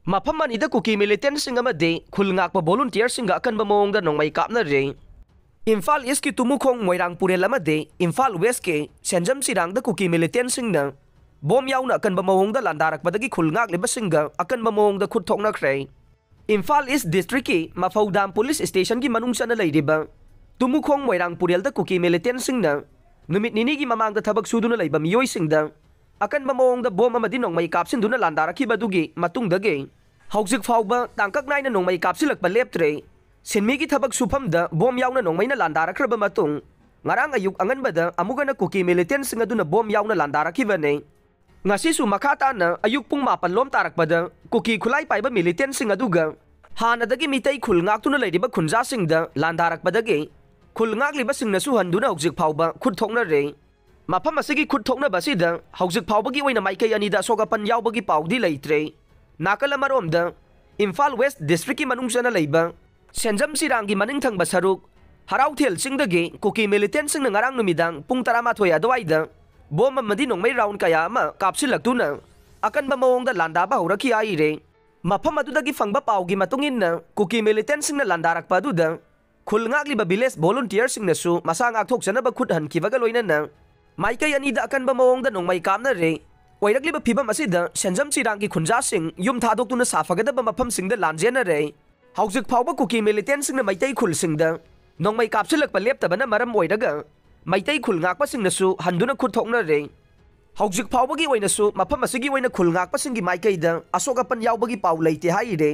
Mafam manida kuki militant singa made khulngakpa volunteer singa akan bamongda nongmai kapna re. Imphal East ki tumukong moirang purel amade Imphal West ke senjam sirang da kuki militant singna bom yauna akan bamongda landarak padagi khulngak liba singa akan bamongda khutthokna kre. Imphal East District ki Mafaudam Police Station ki manungsa na laydiba tumukong moirang purel da kuki militant singna numit nini ki mamang da thabak suduna layba miyoy singda akan bamongda bom amadi nongmai kapsinduna landarakhi badugi matungdage hauzik fauba tangkak naina nongmai kapsilakpa leptre sinmi ki thabak sufamda bom yauna nongmai na landarakraba matung ngarang ayuk anganbada amugana kuki militant singaduna bom yauna landarakibane ngasi su makata na ayuk pung mapan lom tarakpada kuki khulai paiba militant singaduga hanadagi mitai khulngak tuna leidiba khunja singda landarakpadage khulngak liba singna su handuna hauzik fauba khutthokna re mafam asigi khutthokna basida hauzik faubagi oina maikai anida sogapan yaubagi paudi leitre nakala maromda Imphal West District ki manungsana leiba senjam sirangi maningthang basaruk harauthel singdage kuki militant singna ngarang numidang pung 12 adwaida bom amadi nongmai round kaya ama kapsilaktuna akan bamawongda landaba haurakhi aire mafam adudagi fangba paugi matunginna kuki militant singna landarakpa aduda khulngakliba village volunteer singna su masa ngakthokjanaba khut hankibaga loinana maikai anida akan bamawongda nongmai kapna re oirakliba phibam asida senjam chirangki khunja sing yum thadoktuna safagadaba mafam singda lanjena re hauzik phauba kuki militant singna maitai khul singda nongmai kapsilakpa leptabana maram oiraga maitai khul ngakpa singna su handuna khutthokna re hauzik phaubagi oina su mafam asigi oina khul ngakpa singi maikai da asogapan yaubagi pau leite hai re